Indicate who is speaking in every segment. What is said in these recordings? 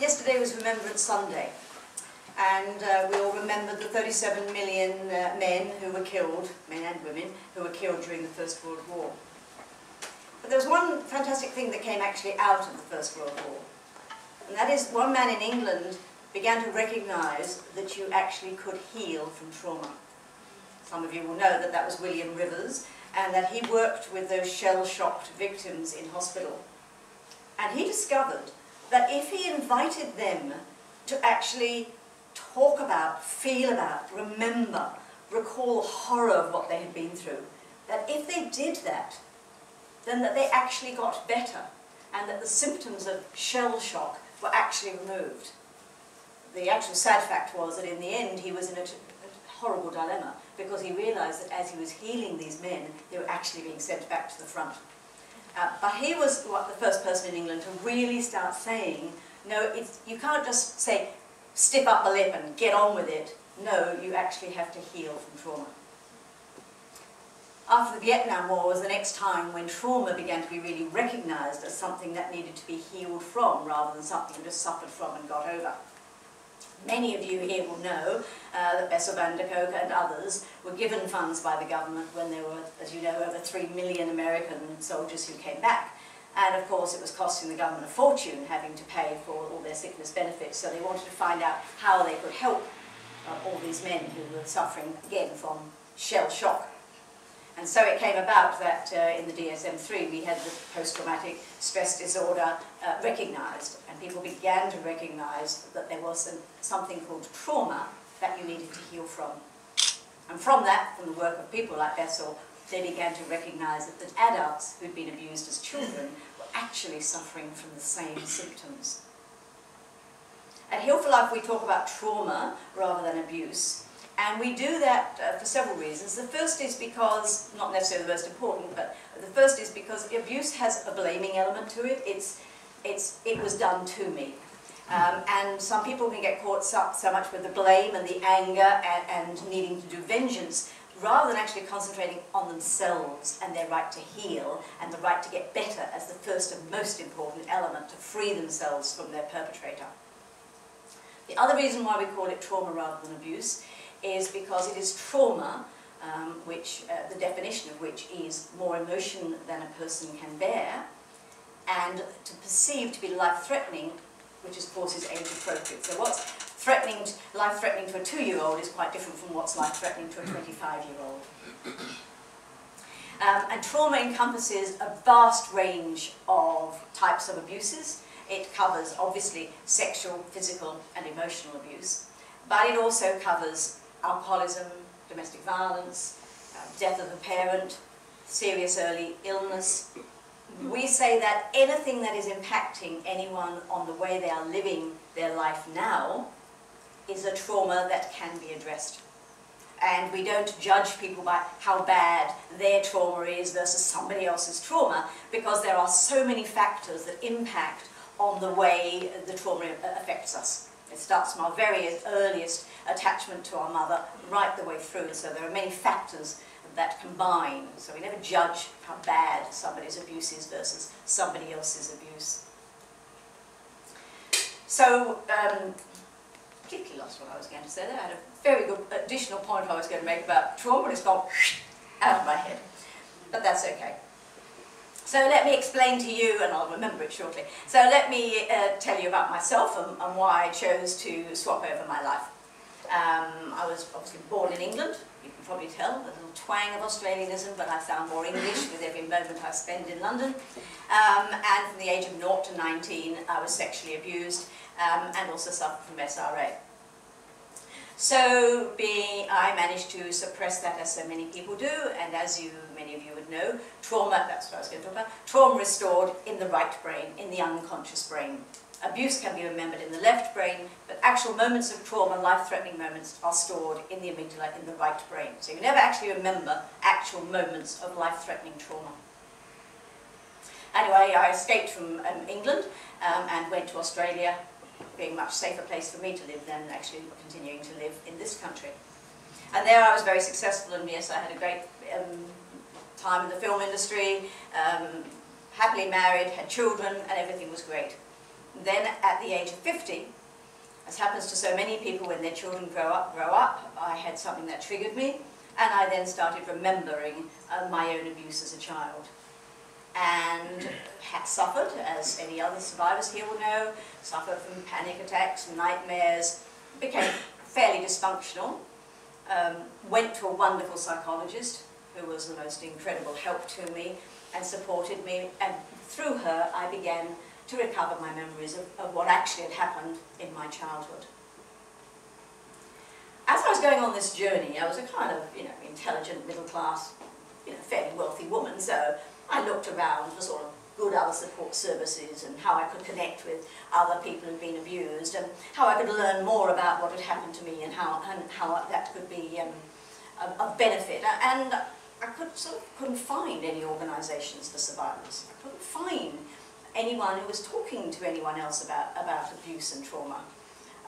Speaker 1: Yesterday was Remembrance Sunday, and we all remembered the 37 million men who were killed, men and women, who were killed during the First World War. But there was one fantastic thing that came actually out of the First World War, and that is one man in England began to recognise that you actually could heal from trauma. Some of you will know that that was William Rivers, and that he worked with those shell-shocked victims in hospital. And he discovered that if he invited them to actually talk about, feel about, remember, recall horror of what they had been through, that if they did that, then that they actually got better, and that the symptoms of shell shock were actually removed. The actual sad fact was that in the end he was in a horrible dilemma, because he realised that as he was healing these men, they were actually being sent back to the front. But he was the first person in England to really start saying, no, you can't just say, stiff up the lip and get on with it. No, you actually have to heal from trauma. After the Vietnam War was the next time when trauma began to be really recognised as something that needed to be healed from, rather than something you just suffered from and got over. Many of you here will know that Bessel van der Kolk and others were given funds by the government when there were, as you know, over 3 million American soldiers who came back. And of course it was costing the government a fortune having to pay for all their sickness benefits, so they wanted to find out how they could help all these men who were suffering, again, from shell shock. And so it came about that in the DSM-3 we had the post-traumatic stress disorder recognised, and people began to recognise that there was something called trauma that you needed to heal from. And from that, from the work of people like Bessel, they began to recognise that the adults who'd been abused as children were actually suffering from the same symptoms. At Heal for Life we talk about trauma rather than abuse. And we do that for several reasons. The first is because, not necessarily the most important, but the first is because abuse has a blaming element to it. It was done to me. And some people can get caught up so much with the blame and the anger and needing to do vengeance, rather than actually concentrating on themselves and their right to heal and the right to get better as the first and most important element to free themselves from their perpetrator. The other reason why we call it trauma rather than abuse is because it is trauma, which the definition of which is more emotion than a person can bear, and to perceive to be life-threatening, which of course is age-appropriate. So what's life-threatening to a 2-year-old is quite different from what's life-threatening to a 25-year-old. And trauma encompasses a vast range of types of abuses. It covers, obviously, sexual, physical and emotional abuse, but it also covers alcoholism, domestic violence, death of a parent, serious early illness. We say that anything that is impacting anyone on the way they are living their life now is a trauma that can be addressed. And we don't judge people by how bad their trauma is versus somebody else's trauma, because there are so many factors that impact on the way the trauma affects us. It starts from our very earliest attachment to our mother right the way through, so there are many factors that combine. So we never judge how bad somebody's abuse is versus somebody else's abuse. So, completely lost what I was going to say there. I had a very good additional point I was going to make about trauma, and it's gone out of my head. But that's okay. So let me explain to you, and I'll remember it shortly. So let me tell you about myself and why I chose to swap over my life. I was obviously born in England. You can probably tell, a little twang of Australianism, but I sound more English with every moment I spend in London. And from the age of 0 to 19, I was sexually abused and also suffered from SRA. So I managed to suppress that, as so many people do, and as many of you would know, trauma, that's what I was going to talk about, trauma is stored in the right brain, in the unconscious brain. Abuse can be remembered in the left brain, but actual moments of trauma, life-threatening moments, are stored in the amygdala, in the right brain. So you never actually remember actual moments of life-threatening trauma. Anyway, I escaped from England and went to Australia, being a much safer place for me to live than actually continuing to live in this country. And there I was very successful, and yes, I had a great time in the film industry, happily married, had children, and everything was great. Then at the age of 50, as happens to so many people when their children grow up, I had something that triggered me, and I then started remembering my own abuse as a child. And had suffered, as any other survivors here will know, suffered from panic attacks, nightmares, became fairly dysfunctional, went to a wonderful psychologist who was the most incredible help to me and supported me, and through her I began to recover my memories of what actually had happened in my childhood. As I was going on this journey, I was a kind of, intelligent, middle-class, fairly wealthy woman, so I looked around for sort of good other support services and how I could connect with other people who'd been abused and how I could learn more about what had happened to me and how that could be of benefit. And I couldn't find any organisations for survivors. I couldn't find anyone who was talking to anyone else about abuse and trauma.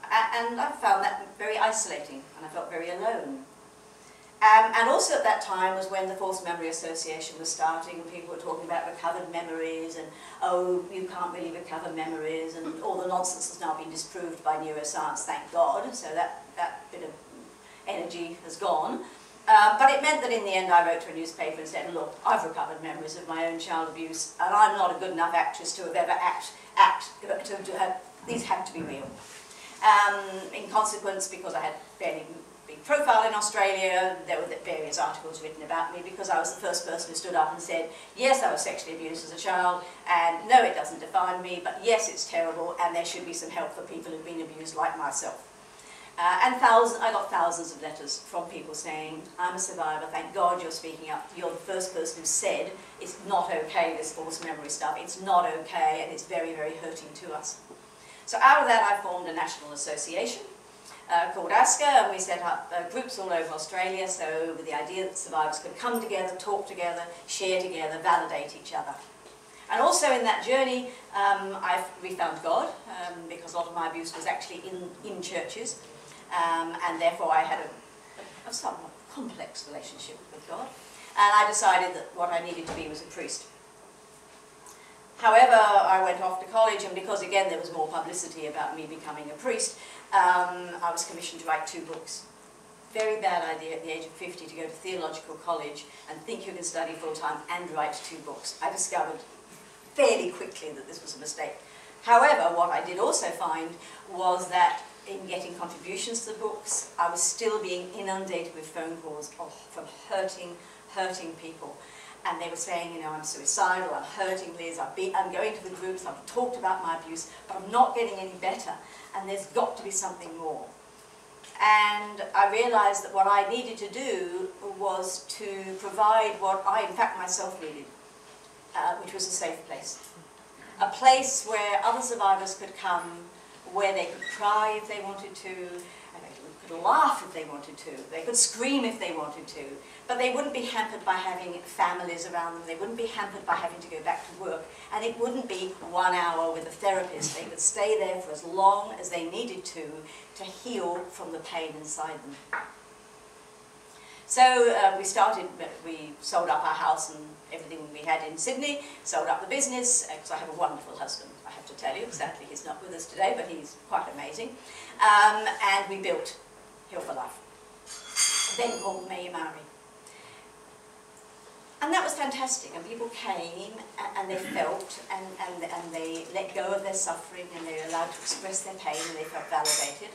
Speaker 1: And I found that very isolating, and I felt very alone. And also at that time was when the Forced Memory Association was starting, and people were talking about recovered memories, and oh, you can't really recover memories, and all the nonsense has now been disproved by neuroscience, thank God, so that bit of energy has gone. But it meant that in the end I wrote to a newspaper and said, look, I've recovered memories of my own child abuse, and I'm not a good enough actress to have ever these had to be real. In consequence, because I had fairly big profile in Australia, there were various articles written about me because I was the first person who stood up and said, yes, I was sexually abused as a child, and no, it doesn't define me, but yes, it's terrible, and there should be some help for people who've been abused like myself. And I got thousands of letters from people saying, I'm a survivor, thank God you're speaking up. You're the first person who said it's not okay, this forced memory stuff. It's not okay, and it's very, very hurting to us. So out of that I formed a national association called ASCA, and we set up groups all over Australia, so with the idea that survivors could come together, talk together, share together, validate each other. And also in that journey, we found God, because a lot of my abuse was actually in churches. And therefore I had a somewhat complex relationship with God, and I decided that what I needed to be was a priest. However, I went off to college, and because again there was more publicity about me becoming a priest, I was commissioned to write 2 books. Very bad idea at the age of 50 to go to theological college and think you can study full-time and write 2 books. I discovered fairly quickly that this was a mistake. However, what I did also find was that in getting contributions to the books, I was still being inundated with phone calls from hurting people. And they were saying, I'm suicidal, I'm hurting, Liz, I'm going to the groups, I've talked about my abuse, but I'm not getting any better, and there's got to be something more. And I realized that what I needed to do was to provide what I, in fact, myself needed, which was a safe place. A place where other survivors could come, where they could cry if they wanted to, and they could laugh if they wanted to, they could scream if they wanted to, but they wouldn't be hampered by having families around them, they wouldn't be hampered by having to go back to work, and it wouldn't be 1 hour with a therapist. They could stay there for as long as they needed to heal from the pain inside them. So we sold up our house and everything we had in Sydney, sold up the business, because I have a wonderful husband, I have to tell you. Sadly he's not with us today, but he's quite amazing. And we built Heal for Life, then called May Maori. And that was fantastic, and people came and they felt and they let go of their suffering, and they were allowed to express their pain, and they felt validated.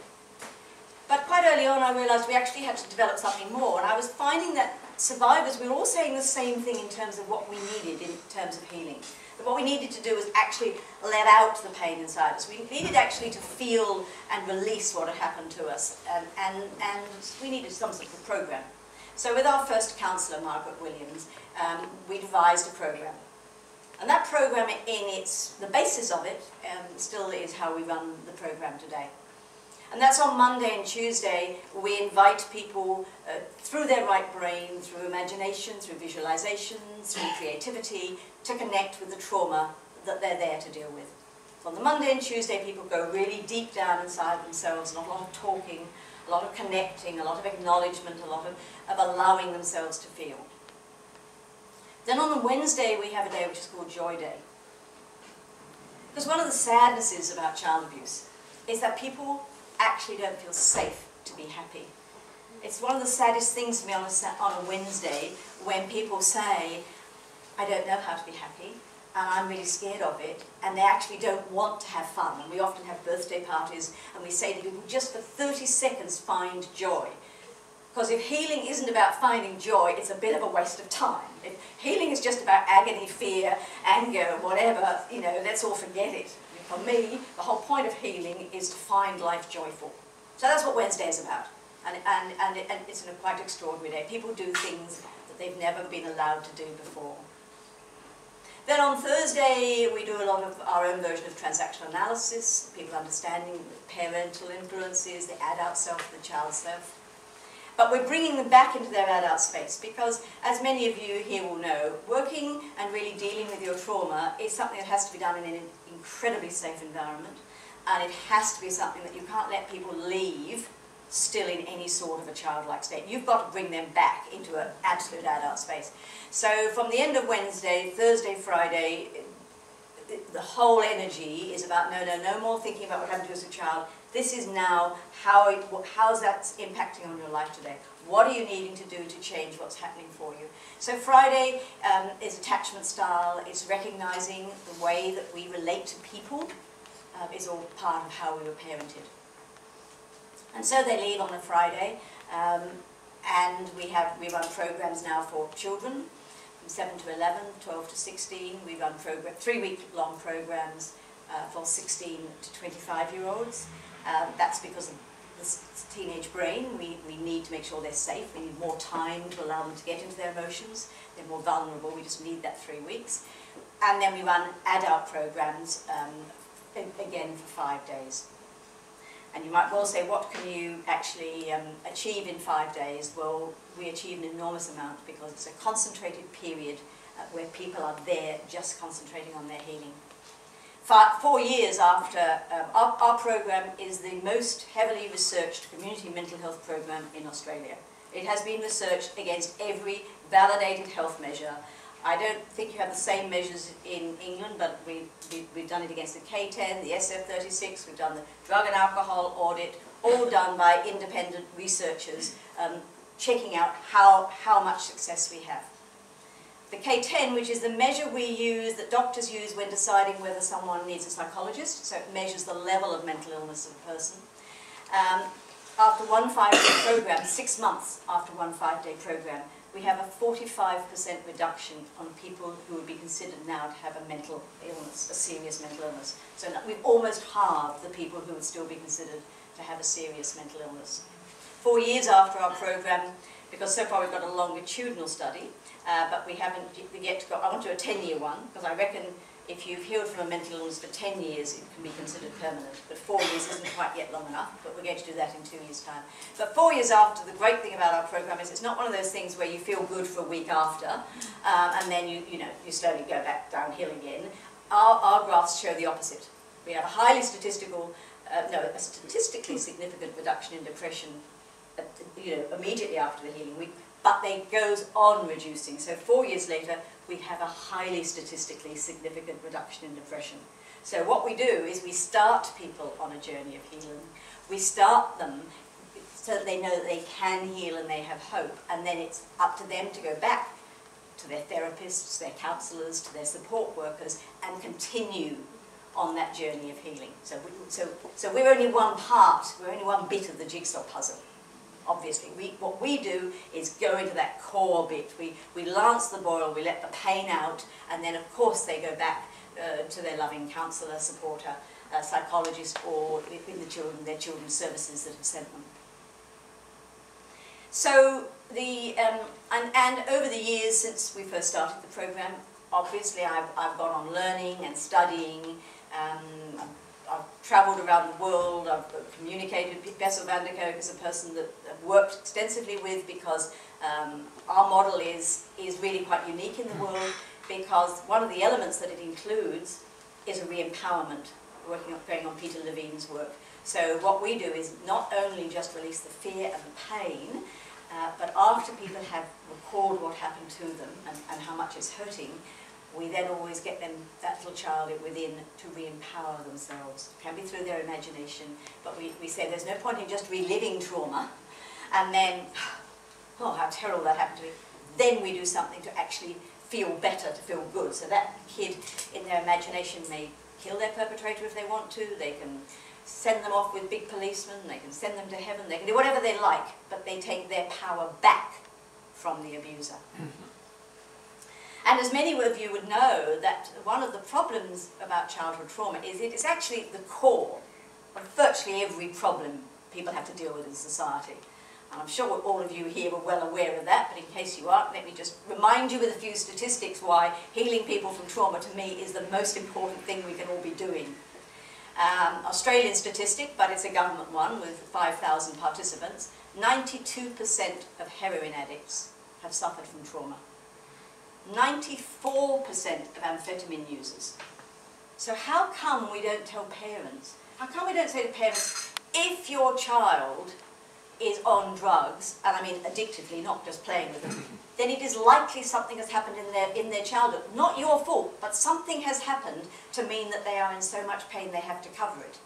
Speaker 1: But quite early on I realised we actually had to develop something more, and I was finding that survivors, we were all saying the same thing in terms of what we needed in terms of healing. That what we needed to do was actually let out the pain inside us. We needed actually to feel and release what had happened to us, and we needed some sort of program. So with our first counsellor, Margaret Williams, we devised a program. And that program, the basis of it, still is how we run the program today. And that's on Monday and Tuesday. We invite people through their right brain, through imagination, through visualization, through creativity, to connect with the trauma that they're there to deal with. On the Monday and Tuesday, people go really deep down inside themselves, and a lot of talking, a lot of connecting, a lot of acknowledgement, a lot of allowing themselves to feel. Then on the Wednesday, we have a day which is called Joy Day. Because one of the sadnesses about child abuse is that people actually don't feel safe to be happy. It's one of the saddest things for me on a Wednesday when people say, I don't know how to be happy, and I'm really scared of it, and they actually don't want to have fun. And we often have birthday parties, and we say to people, just for 30 seconds, find joy. Because if healing isn't about finding joy, it's a bit of a waste of time. If healing is just about agony, fear, anger, whatever, you know, let's all forget it. For me, the whole point of healing is to find life joyful. So that's what Wednesday is about. And it's a quite extraordinary day. People do things that they've never been allowed to do before. Then on Thursday, we do a lot of our own version of transactional analysis, people understanding the parental influences, the adult self, the child self. But we're bringing them back into their adult space because, as many of you here will know, working and really dealing with your trauma is something that has to be done in an incredibly safe environment, and it has to be something that you can't let people leave still in any sort of a childlike state. You've got to bring them back into an absolute adult space. So from the end of Wednesday, Thursday, Friday, the whole energy is about no more thinking about what happened to you as a child. This is now how's that impacting on your life today? What are you needing to do to change what's happening for you? So Friday is attachment style. It's recognizing the way that we relate to people is all part of how we were parented. And so they leave on a Friday, and we run programs now for children from 7 to 11, 12 to 16. We run 3-week-long programs for 16 to 25-year-olds. That's because of this teenage brain. We need to make sure they're safe. We need more time to allow them to get into their emotions. They're more vulnerable. We just need that 3 weeks. And then we run adult programs, again for 5 days. And you might well say, what can you actually achieve in 5 days? Well, we achieve an enormous amount because it's a concentrated period where people are there just concentrating on their healing. 4 years after, our program is the most heavily researched community mental health program in Australia. It has been researched against every validated health measure. I don't think you have the same measures in England, but we've done it against the K10, the SF36, we've done the drug and alcohol audit, all done by independent researchers, checking out how much success we have. The K10, which is the measure we use, that doctors use when deciding whether someone needs a psychologist, so it measures the level of mental illness of a person. After one 5-day program, 6 months after one 5-day program, we have a 45% reduction on people who would be considered now to have a mental illness, a serious mental illness. So we've almost halved the people who would still be considered to have a serious mental illness. 4 years after our program, because so far we've got a longitudinal study, but we haven't yet to go. I want to do a 10-year one, because I reckon if you've healed from a mental illness for 10 years, it can be considered permanent. But 4 years isn't quite yet long enough, but we're going to do that in 2 years' time. But 4 years after, the great thing about our program is it's not one of those things where you feel good for a week after, and then you slowly go back downhill again. Our graphs show the opposite. We have a highly statistical, a statistically significant reduction in depression immediately after the healing week, but it goes on reducing. So 4 years later, we have a highly statistically significant reduction in depression. So what we do is we start people on a journey of healing. We start them so that they know that they can heal and they have hope, and then it's up to them to go back to their therapists, their counsellors, to their support workers, and continue on that journey of healing. So we're only one part, we're only one bit of the jigsaw puzzle. Obviously, what we do is go into that core bit. We lance the boil, we let the pain out, and then of course they go back to their loving counsellor, supporter, psychologist, or in their children's services that have sent them. So and over the years since we first started the program, obviously I've gone on learning and studying. I've travelled around the world, I've communicated with Bessel van der Kolk is a person that I've worked extensively with, because our model is really quite unique in the world, because one of the elements that it includes is a re-empowerment, going on Peter Levine's work. So what we do is not only just release the fear and the pain, but after people have recalled what happened to them and how much it's hurting, we then always get them, that little child within, to re-empower themselves. It can be through their imagination, but we say there's no point in just reliving trauma and then, oh, how terrible that happened to me. Then we do something to actually feel better, to feel good. So that kid in their imagination may kill their perpetrator if they want to, they can send them off with big policemen, they can send them to heaven, they can do whatever they like, but they take their power back from the abuser. And as many of you would know, that one of the problems about childhood trauma is it is actually the core of virtually every problem people have to deal with in society. And I'm sure all of you here are well aware of that, but in case you aren't, let me just remind you with a few statistics why healing people from trauma, to me, is the most important thing we can all be doing. Australian statistic, but it's a government one with 5,000 participants, 92% of heroin addicts have suffered from trauma. 94% of amphetamine users. So how come we don't tell parents, how come we don't say to parents, if your child is on drugs, and I mean addictively, not just playing with them, then it is likely something has happened in their childhood. Not your fault, but something has happened to mean that they are in so much pain they have to cover it.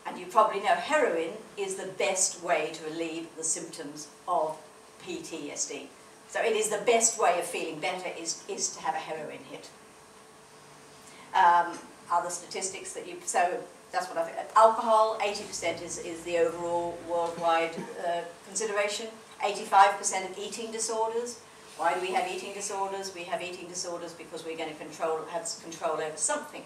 Speaker 1: And you probably know heroin is the best way to relieve the symptoms of PTSD. So it is the best way of feeling better is to have a heroin hit. Other statistics that so that's what I think. Alcohol, 80% is the overall worldwide consideration. 85% of eating disorders. Why do we have eating disorders? We have eating disorders because we're going to have control over something.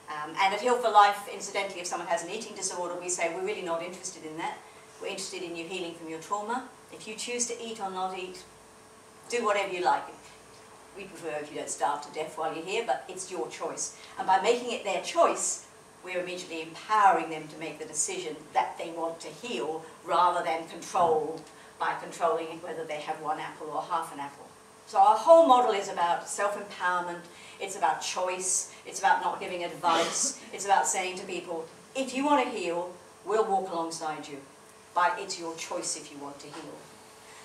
Speaker 1: And at Heal for Life, incidentally, if someone has an eating disorder, we say we're really not interested in that. We're interested in you healing from your trauma. If you choose to eat or not eat, do whatever you like. We prefer if you don't starve to death while you're here, but it's your choice. And by making it their choice, we're immediately empowering them to make the decision that they want to heal, rather than controlled by controlling whether they have one apple or half an apple. So our whole model is about self-empowerment, it's about choice, it's about not giving advice, it's about saying to people, if you want to heal, we'll walk alongside you, but it's your choice if you want to heal.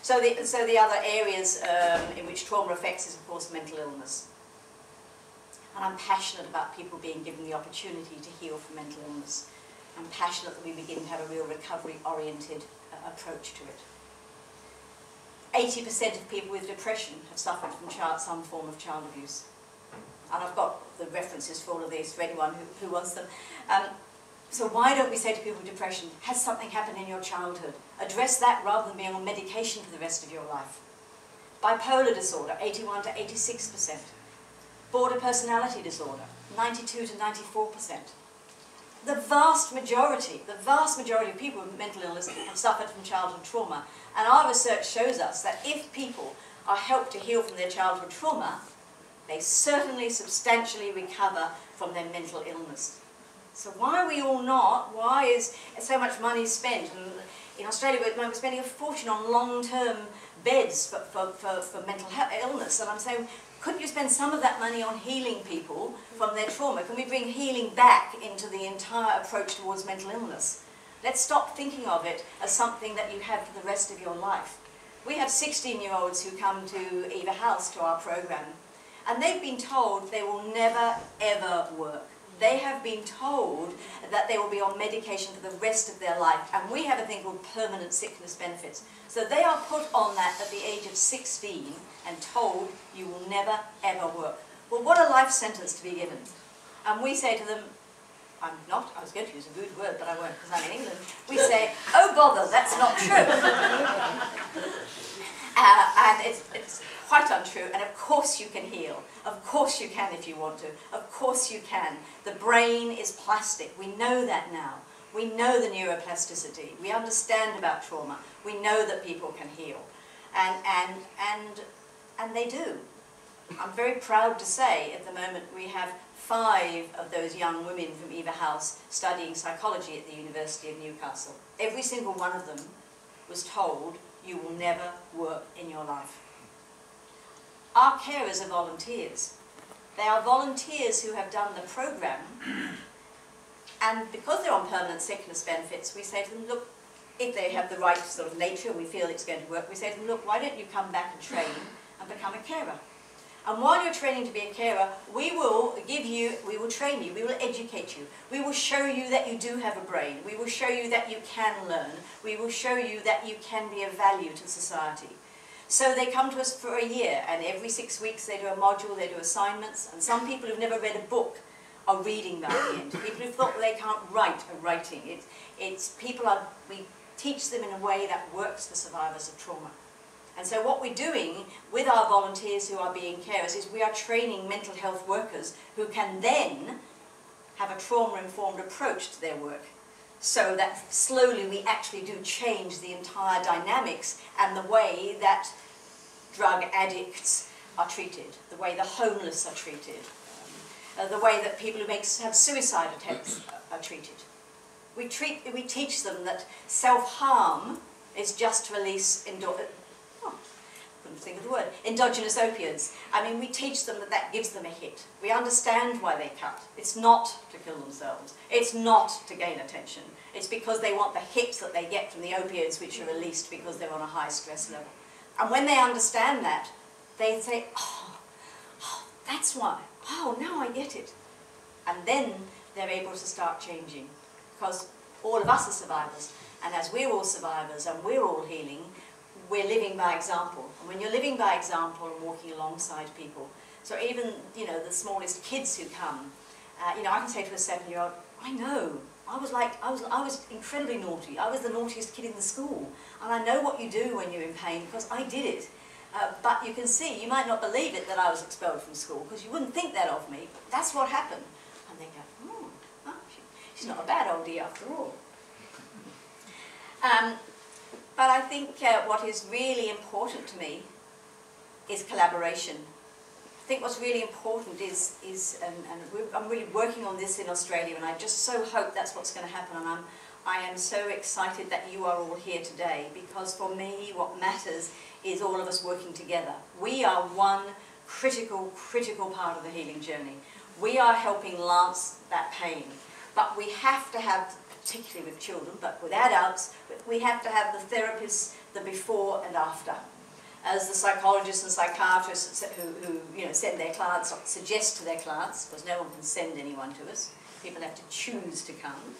Speaker 1: So the other areas in which trauma affects is, of course, mental illness. And I'm passionate about people being given the opportunity to heal from mental illness. I'm passionate that we begin to have a real recovery-oriented approach to it. 80% of people with depression have suffered from some form of child abuse. And I've got the references for all of these for anyone who wants them. So why don't we say to people with depression, has something happened in your childhood? Address that rather than being on medication for the rest of your life. Bipolar disorder, 81 to 86%. Border personality disorder, 92 to 94%. The vast majority of people with mental illness have suffered from childhood trauma. And our research shows us that if people are helped to heal from their childhood trauma, they certainly substantially recover from their mental illness. So why are we all not? Why is so much money spent? And in Australia, we're spending a fortune on long-term beds for mental illness. And I'm saying, couldn't you spend some of that money on healing people from their trauma? Can we bring healing back into the entire approach towards mental illness? Let's stop thinking of it as something that you have for the rest of your life. We have 16-year-olds who come to Eva House, to our program, and they've been told they will never, ever work. They have been told that they will be on medication for the rest of their life, and we have a thing called permanent sickness benefits. So they are put on that at the age of 16 and told you will never ever work. Well, what a life sentence to be given. And we say to them, I was going to use a rude word, but I won't because I'm in England. We say, oh bother, that's not true. And it's quite untrue, and of course you can heal. Of course you can if you want to. Of course you can. The brain is plastic. We know that now. We know the neuroplasticity. We understand about trauma. We know that people can heal. And they do. I'm very proud to say at the moment we have 5 of those young women from Eva House studying psychology at the University of Newcastle. Every single one of them was told, you will never work in your life. Our carers are volunteers. They are volunteers who have done the program, and because they're on permanent sickness benefits, we say to them, look, if they have the right sort of nature and we feel it's going to work, we say to them, look, why don't you come back and train and become a carer? And while you're training to be a carer, we will train you, we will educate you. We will show you that you do have a brain. We will show you that you can learn. We will show you that you can be of value to society. So they come to us for a year, and every 6 weeks they do a module, they do assignments, and some people who've never read a book are reading by the end. People who thought they can't write are writing. We teach them in a way that works for survivors of trauma. And so what we're doing with our volunteers who are being carers is we are training mental health workers who can then have a trauma-informed approach to their work, so that slowly we actually do change the entire dynamics and the way that drug addicts are treated, the way the homeless are treated, the way that people who have suicide attempts are treated. We teach them that self-harm is just to release endogenous opioids. I mean, we teach them that gives them a hit. We understand why they cut. It's not to kill themselves. It's not to gain attention. It's because they want the hits that they get from the opioids which are released because they're on a high stress level. And when they understand that, they say, oh, that's why. Oh, now I get it. And then they're able to start changing. Because all of us are survivors. And as we're all survivors and we're all healing, we're living by example. And when you're living by example and walking alongside people, so even, the smallest kids who come, I can say to a 7-year-old, I know, I was incredibly naughty. I was the naughtiest kid in the school. And I know what you do when you're in pain because I did it. But you can see, you might not believe it that I was expelled from school because you wouldn't think that of me, but that's what happened. And they go, she's not a bad oldie after all. But I think what is really important to me is collaboration. I think what's really important I'm really working on this in Australia, and I just so hope that's what's going to happen. And I am so excited that you are all here today, because for me what matters is all of us working together. We are one critical part of the healing journey. We are helping lance that pain, but we have to have, particularly with children, but with adults, we have to have the therapists, the before and after. As the psychologists and psychiatrists who send their clients, or suggest to their clients, because no one can send anyone to us, people have to choose to come.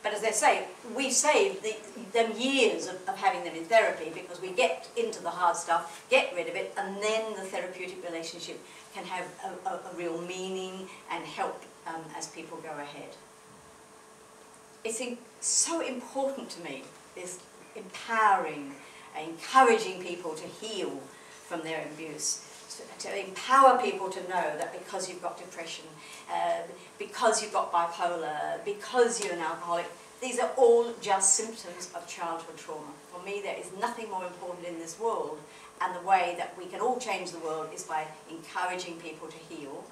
Speaker 1: But as they say, we save them years of having them in therapy, because we get into the hard stuff, get rid of it, and then the therapeutic relationship can have a real meaning and help as people go ahead. It's so important to me, this empowering, encouraging people to heal from their abuse, to empower people to know that because you've got depression, because you've got bipolar, because you're an alcoholic, these are all just symptoms of childhood trauma. For me, there is nothing more important in this world, and the way that we can all change the world is by encouraging people to heal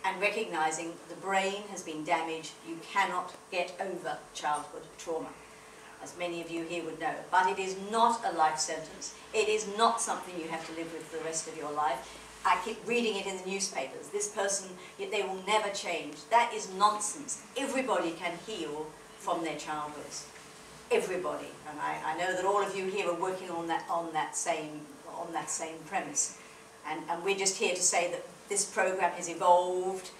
Speaker 1: and recognizing the brain has been damaged. You cannot get over childhood trauma, as many of you here would know. But it is not a life sentence. It is not something you have to live with for the rest of your life. I keep reading it in the newspapers. This person, they will never change. That is nonsense. Everybody can heal from their childhoods. Everybody. And I know that all of you here are working on that same premise. And we're just here to say that this program has evolved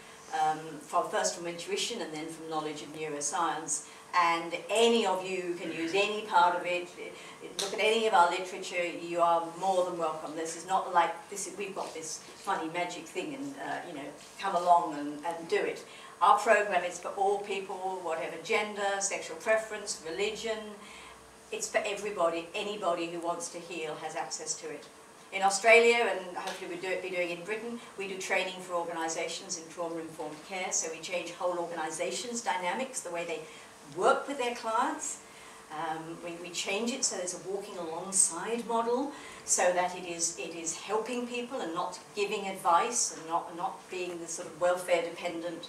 Speaker 1: first from intuition and then from knowledge of neuroscience. And any of you can use any part of it. Look at any of our literature, you are more than welcome. This is not like, we've got this funny magic thing and, come along and do it. Our program is for all people, whatever gender, sexual preference, religion. It's for everybody. Anybody who wants to heal has access to it. In Australia, and hopefully we'll be doing in Britain, we do training for organisations in trauma-informed care. So we change whole organisations' dynamics, the way they work with their clients. We change it so there's a walking alongside model, so that it is helping people and not giving advice and not being this sort of welfare dependent,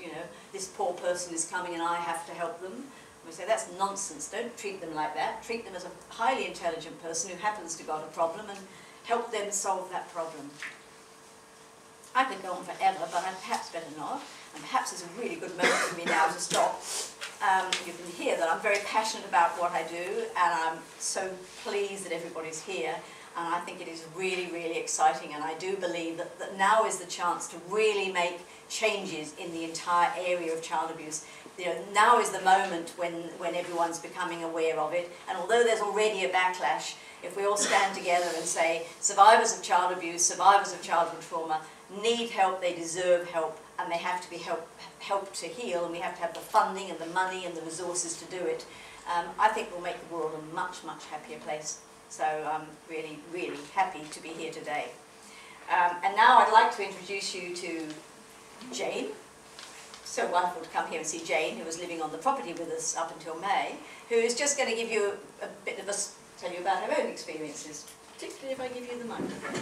Speaker 1: this poor person is coming and I have to help them. We say that's nonsense. Don't treat them like that. Treat them as a highly intelligent person who happens to got a problem and help them solve that problem. I could go on forever, but I'd perhaps better not. And perhaps it's a really good moment for me now to stop. You can hear that I'm very passionate about what I do, and I'm so pleased that everybody's here. and I think it is really, really exciting, and I do believe that now is the chance to really make changes in the entire area of child abuse. You know, now is the moment when everyone's becoming aware of it, and although there's already a backlash, if we all stand together and say survivors of child abuse, survivors of childhood trauma need help, they deserve help, and they have to be helped to heal, and we have to have the funding and the money and the resources to do it, I think we'll make the world a much, much happier place. So I'm really, really happy to be here today. And now I'd like to introduce you to Jane. So wonderful to come here and see Jane, who was living on the property with us up until May, who is just going to give you a bit of tell you about her own experiences, particularly if I give you the microphone.